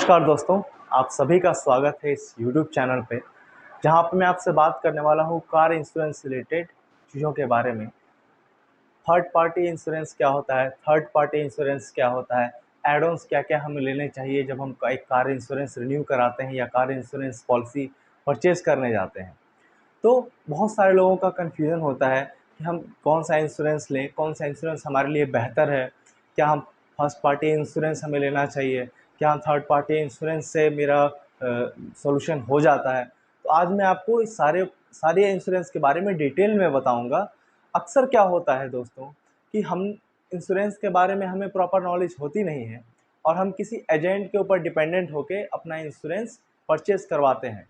नमस्कार दोस्तों, आप सभी का स्वागत है इस YouTube चैनल पे, जहाँ पे मैं आपसे बात करने वाला हूँ कार इंश्योरेंस रिलेटेड चीज़ों के बारे में। थर्ड पार्टी इंश्योरेंस क्या होता है, थर्ड पार्टी इंश्योरेंस क्या होता है, एड ऑन्स क्या-क्या हमें लेने चाहिए जब हम एक कार इंश्योरेंस रिन्यू कराते हैं या कार इंश्योरेंस पॉलिसी परचेज़ करने जाते हैं। तो बहुत सारे लोगों का कन्फ्यूज़न होता है कि हम कौन-सा इंश्योरेंस लें, कौन-सा इंश्योरेंस हमारे लिए बेहतर है। क्या हम फर्स्ट पार्टी इंश्योरेंस हमें लेना चाहिए? क्या थर्ड पार्टी इंश्योरेंस से मेरा सॉल्यूशन हो जाता है? तो आज मैं आपको इस सारे इंश्योरेंस के बारे में डिटेल में बताऊँगा। अक्सर क्या होता है दोस्तों कि हम इंश्योरेंस के बारे में हमें प्रॉपर नॉलेज होती नहीं है और हम किसी एजेंट के ऊपर डिपेंडेंट होके अपना इंश्योरेंस परचेज़ करवाते हैं।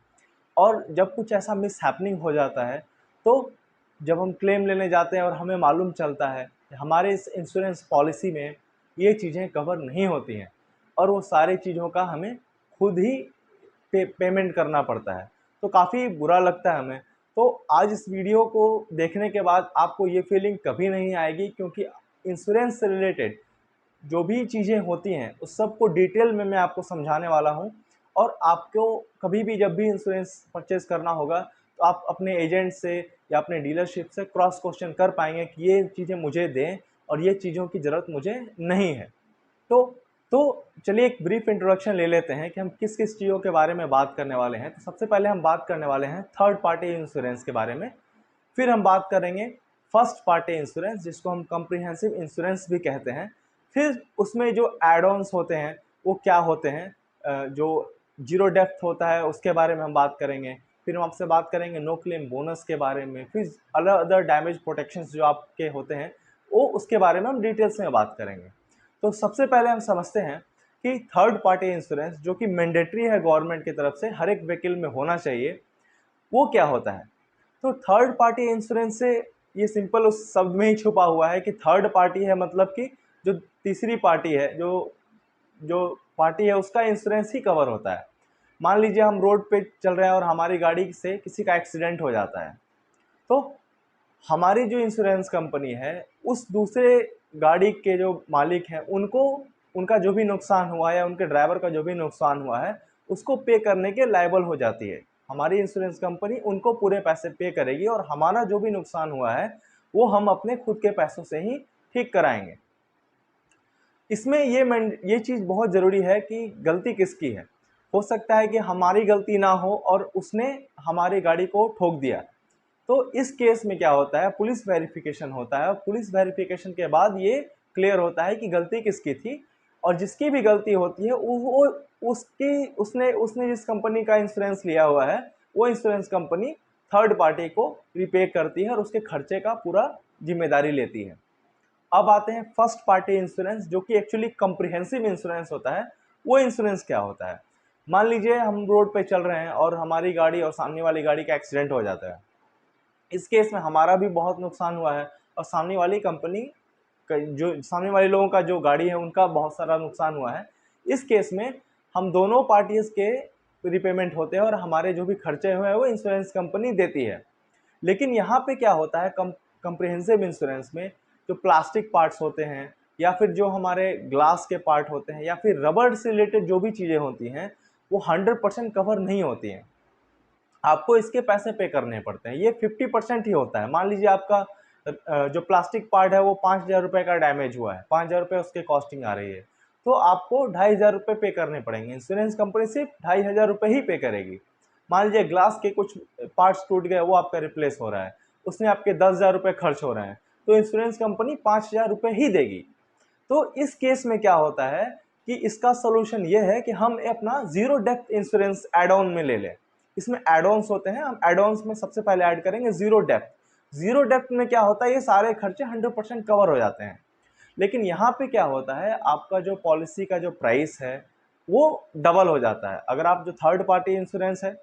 और जब कुछ ऐसा मिसहैपनिंग हो जाता है, तो जब हम क्लेम लेने जाते हैं और हमें मालूम चलता है कि हमारे इस इंश्योरेंस पॉलिसी में ये चीज़ें कवर नहीं होती हैं और वो सारी चीज़ों का हमें खुद ही पेमेंट करना पड़ता है, तो काफ़ी बुरा लगता है हमें। तो आज इस वीडियो को देखने के बाद आपको ये फीलिंग कभी नहीं आएगी, क्योंकि इंश्योरेंस से रिलेटेड जो भी चीज़ें होती हैं उस सब को डिटेल में मैं आपको समझाने वाला हूँ। और आपको कभी भी जब भी इंश्योरेंस परचेज़ करना होगा, तो आप अपने एजेंट से या अपने डीलरशिप से क्रॉस क्वेश्चन कर पाएँगे कि ये चीज़ें मुझे दें और ये चीज़ों की ज़रूरत मुझे नहीं है। तो तो चलिए एक ब्रीफ इंट्रोडक्शन ले लेते हैं कि हम किस-किस चीज़ों के बारे में बात करने वाले हैं। तो सबसे पहले हम बात करने वाले हैं थर्ड पार्टी इंश्योरेंस के बारे में। फिर हम बात करेंगे फर्स्ट पार्टी इंश्योरेंस, जिसको हम कम्प्रिहेंसिव इंश्योरेंस भी कहते हैं। फिर उसमें जो एड ऑन्स होते हैं वो क्या होते हैं, जो जीरो डेप्थ होता है उसके बारे में हम बात करेंगे। फिर हम आपसे बात करेंगे नो क्लेम बोनस के बारे में। फिर अदर डैमेज प्रोटेक्शंस जो आपके होते हैं, वो उसके बारे में हम डिटेल्स में बात करेंगे। तो सबसे पहले हम समझते हैं कि थर्ड पार्टी इंश्योरेंस, जो कि मैंडेटरी है गवर्नमेंट की तरफ से, हर एक व्हीकल में होना चाहिए, वो क्या होता है। तो थर्ड पार्टी इंश्योरेंस से ये सिंपल उस शब्द में ही छुपा हुआ है कि थर्ड पार्टी है, मतलब कि जो तीसरी पार्टी है, जो जो पार्टी है उसका इंश्योरेंस ही कवर होता है। मान लीजिए हम रोड पे चल रहे हैं और हमारी गाड़ी से किसी का एक्सीडेंट हो जाता है, तो हमारी जो इंश्योरेंस कंपनी है उस दूसरे गाड़ी के जो मालिक हैं उनको उनका जो भी नुकसान हुआ है या उनके ड्राइवर का जो भी नुकसान हुआ है उसको पे करने के लायबल हो जाती है। हमारी इंश्योरेंस कंपनी उनको पूरे पैसे पे करेगी और हमारा जो भी नुकसान हुआ है वो हम अपने खुद के पैसों से ही ठीक कराएंगे। इसमें ये चीज़ बहुत ज़रूरी है कि गलती किसकी है। हो सकता है कि हमारी गलती ना हो और उसने हमारी गाड़ी को ठोक दिया। तो इस केस में क्या होता है, पुलिस वेरिफिकेशन होता है और पुलिस वेरिफिकेशन के बाद ये क्लियर होता है कि गलती किसकी थी। और जिसकी भी गलती होती है वो उसकी उसने उसने जिस कंपनी का इंश्योरेंस लिया हुआ है वो इंश्योरेंस कंपनी थर्ड पार्टी को रिपे करती है और उसके खर्चे का पूरा जिम्मेदारी लेती है। अब आते हैं फर्स्ट पार्टी इंश्योरेंस, जो कि एक्चुअली कम्प्रिहेंसिव इंश्योरेंस होता है। वो इंश्योरेंस क्या होता है, मान लीजिए हम रोड पे चल रहे हैं और हमारी गाड़ी और सामने वाली गाड़ी का एक्सीडेंट हो जाता है। इस केस में हमारा भी बहुत नुकसान हुआ है और सामने वाली कंपनी जो सामने वाले लोगों का जो गाड़ी है उनका बहुत सारा नुकसान हुआ है। इस केस में हम दोनों पार्टीज़ के रिपेमेंट होते हैं और हमारे जो भी खर्चे हुए हैं वो इंश्योरेंस कंपनी देती है। लेकिन यहाँ पे क्या होता है, कम्प्रिहेंसिव इंश्योरेंस में जो प्लास्टिक पार्ट्स होते हैं या फिर जो हमारे ग्लास के पार्ट होते हैं या फिर रबर से रिलेटेड जो भी चीज़ें होती हैं वो 100% कवर नहीं होती हैं। आपको इसके पैसे पे करने पड़ते हैं। ये 50% ही होता है। मान लीजिए आपका जो प्लास्टिक पार्ट है वो 5,000 रुपये का डैमेज हुआ है, 5,000 रुपये उसकी कॉस्टिंग आ रही है, तो आपको 2,500 रुपये पे करने पड़ेंगे। इंश्योरेंस कंपनी सिर्फ 2,500 रुपये ही पे करेगी। मान लीजिए ग्लास के कुछ पार्ट्स टूट गए, वो आपका रिप्लेस हो रहा है, उसमें आपके 10,000 रुपये खर्च हो रहे हैं, तो इंश्योरेंस कंपनी 5,000 रुपये ही देगी। तो इस केस में क्या होता है कि इसका सॉल्यूशन ये है कि हम अपना zero depth insurance add on में ले लें। इसमें एड ऑन्स होते हैं, हम एड ऑन्स में सबसे पहले ऐड करेंगे जीरो डेप्थ। जीरो डेप्थ में क्या होता है, ये सारे खर्चे 100% कवर हो जाते हैं। लेकिन यहाँ पे क्या होता है, आपका जो पॉलिसी का जो प्राइस है वो डबल हो जाता है। अगर आप जो थर्ड पार्टी इंश्योरेंस है,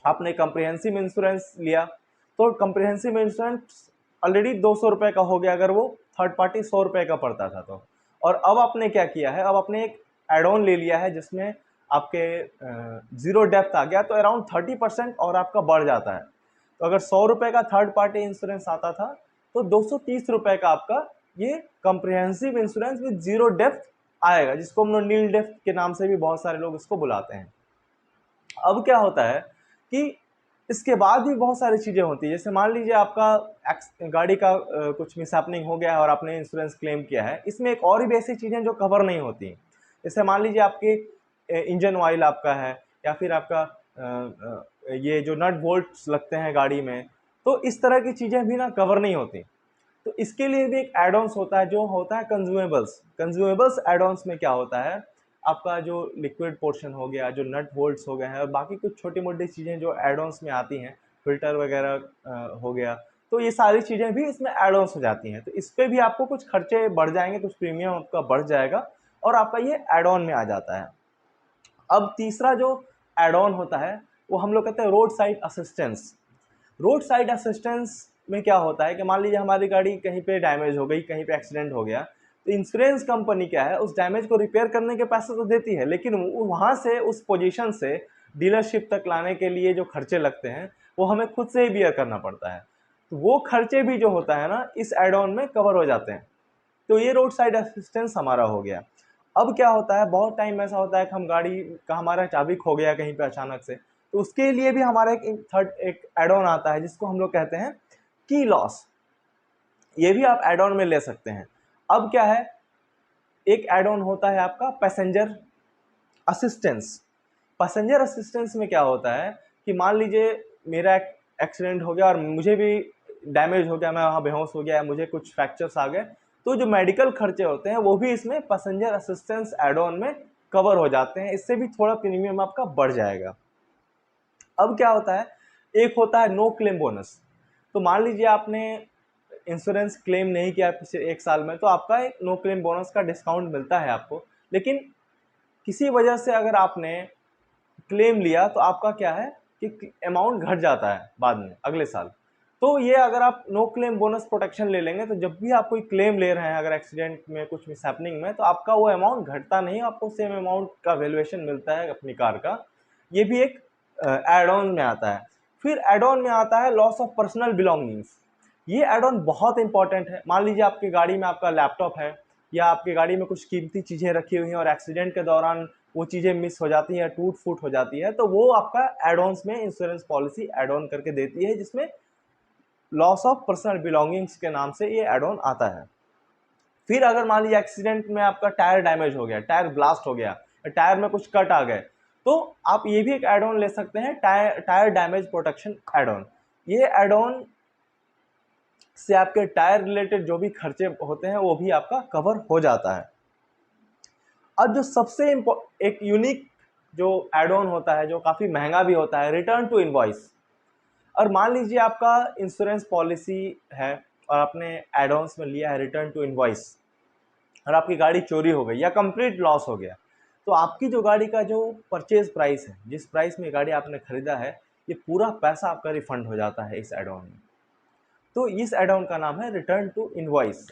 आपने कम्प्रिहेंसिव इंश्योरेंस लिया, तो कम्प्रिहेंसिव इंश्योरेंस ऑलरेडी 200 रुपये का हो गया अगर वो थर्ड पार्टी 100 रुपये का पड़ता था तो। और अब आपने क्या किया है, अब आपने एक एड ऑन ले लिया है जिसमें आपके ज़ीरो डेप्थ आ गया, तो अराउंड 30% और आपका बढ़ जाता है। तो अगर 100 रुपये का थर्ड पार्टी इंश्योरेंस आता था तो 230 रुपये का आपका ये comprehensive insurance with zero depth आएगा, जिसको हम लोग नील डेप्थ के नाम से भी बहुत सारे लोग इसको बुलाते हैं। अब क्या होता है कि इसके बाद भी बहुत सारी चीज़ें होती है, जैसे मान लीजिए आपका गाड़ी का कुछ मिसहैपनिंग हो गया है और आपने इंश्योरेंस क्लेम किया है, इसमें एक और भी ऐसी चीज़ें जो कवर नहीं होती। जैसे मान लीजिए आपके इंजन ऑयल आपका है, या फिर आपका ये जो नट बोल्ट्स लगते हैं गाड़ी में, तो इस तरह की चीज़ें भी ना कवर नहीं होती। तो इसके लिए भी एक एड ऑन्स होता है, जो होता है कंज्यूमेबल्स। कंज्यूमेबल्स एड ऑन्स में क्या होता है, आपका जो लिक्विड पोर्शन हो गया, जो नट बोल्ट्स हो गए हैं, और बाकी कुछ छोटी मोटी चीज़ें जो एड ऑन्स में आती हैं, फिल्टर वगैरह हो गया, तो ये सारी चीज़ें भी इसमें एड ऑन्स हो जाती हैं। तो इस पर भी आपको कुछ खर्चे बढ़ जाएंगे, कुछ प्रीमियम आपका बढ़ जाएगा और आपका ये एड ऑन में आ जाता है। अब तीसरा जो एड ऑन होता है वो हम लोग कहते हैं road side assistance. Road side assistance में क्या होता है कि मान लीजिए हमारी गाड़ी कहीं पे डैमेज हो गई, कहीं पे एक्सीडेंट हो गया, तो इंश्योरेंस कंपनी क्या है, उस डैमेज को रिपेयर करने के पैसे तो देती है, लेकिन वहाँ से उस पोजीशन से डीलरशिप तक लाने के लिए जो खर्चे लगते हैं वो हमें खुद से ही बियर करना पड़ता है। तो वो खर्चे भी जो होता है ना, इस एड ऑन में कवर हो जाते हैं। तो ये रोड साइड असिस्टेंस हमारा हो गया। अब क्या होता है, बहुत टाइम ऐसा होता है कि हम गाड़ी का हमारा चाबी खो गया कहीं पे अचानक से, तो उसके लिए भी हमारा एक एड ऑन आता है, जिसको हम लोग कहते हैं की लॉस। ये भी आप एड ऑन में ले सकते हैं। अब क्या है, एक एड ऑन होता है आपका पैसेंजर असिस्टेंस। पैसेंजर असिस्टेंस में क्या होता है कि मान लीजिए मेरा एक्सीडेंट हो गया और मुझे भी डैमेज हो गया, मैं वहाँ बेहोश हो गया, मुझे कुछ फ्रैक्चर्स आ गए, तो जो मेडिकल खर्चे होते हैं वो भी इसमें पैसेंजर असिस्टेंस एड ऑन में कवर हो जाते हैं। इससे भी थोड़ा प्रीमियम आपका बढ़ जाएगा। अब क्या होता है, एक होता है नो क्लेम बोनस। तो मान लीजिए आपने इंश्योरेंस क्लेम नहीं किया पिछले 1 साल में, तो आपका एक नो क्लेम बोनस का डिस्काउंट मिलता है आपको। लेकिन किसी वजह से अगर आपने क्लेम लिया तो आपका क्या है कि अमाउंट घट जाता है बाद में अगले साल। तो ये अगर आप नो क्लेम बोनस प्रोटेक्शन ले लेंगे, तो जब भी आप कोई क्लेम ले रहे हैं अगर एक्सीडेंट में कुछ मिसहैपनिंग में, तो आपका वो अमाउंट घटता नहीं, आपको सेम अमाउंट का वैल्यूएशन मिलता है अपनी कार का। ये भी एक एड ऑन में आता है। फिर एड ऑन में आता है लॉस ऑफ पर्सनल बिलोंगिंग्स। ये एड ऑन बहुत इंपॉर्टेंट है। मान लीजिए आपकी गाड़ी में आपका लैपटॉप है, या आपकी गाड़ी में कुछ कीमती चीज़ें रखी हुई हैं और एक्सीडेंट के दौरान वो चीज़ें मिस हो जाती हैं या टूट फूट हो जाती है, तो वो आपका एड ऑन्स में इंश्योरेंस पॉलिसी एड ऑन करके देती है, जिसमें लॉस ऑफ पर्सनल बिलोंगिंग्स के नाम से ये एड ऑन आता है। फिर अगर मान लीजिए एक्सीडेंट में आपका टायर डैमेज हो गया, टायर ब्लास्ट हो गया, टायर में कुछ कट आ गए, तो आप ये भी एक एड ऑन ले सकते हैं, tyre damage protection add on. ये एड ऑन से आपके टायर रिलेटेड जो भी खर्चे होते हैं वो भी आपका कवर हो जाता है। अब जो सबसे एक यूनिक जो एड ऑन होता है, जो काफ़ी महंगा भी होता है, रिटर्न टू इनवॉइस। और मान लीजिए आपका इंश्योरेंस पॉलिसी है और आपने एड ऑन्स में लिया है रिटर्न टू इनवॉइस, और आपकी गाड़ी चोरी हो गई या कंप्लीट लॉस हो गया, तो आपकी जो गाड़ी का जो परचेज प्राइस है, जिस प्राइस में गाड़ी आपने खरीदा है, ये पूरा पैसा आपका रिफंड हो जाता है इस एड ऑन में। तो इस एड ऑन का नाम है रिटर्न टू इनवॉइस।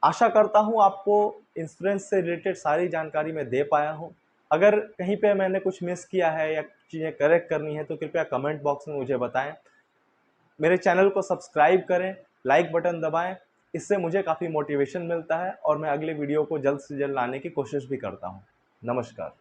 आशा करता हूँ आपको इंश्योरेंस से रिलेटेड सारी जानकारी मैं दे पाया हूँ। अगर कहीं पे मैंने कुछ मिस किया है या चीज़ें करेक्ट करनी है तो कृपया कमेंट बॉक्स में मुझे बताएं। मेरे चैनल को सब्सक्राइब करें, लाइक बटन दबाएं, इससे मुझे काफ़ी मोटिवेशन मिलता है और मैं अगले वीडियो को जल्द से जल्द लाने की कोशिश भी करता हूँ। नमस्कार।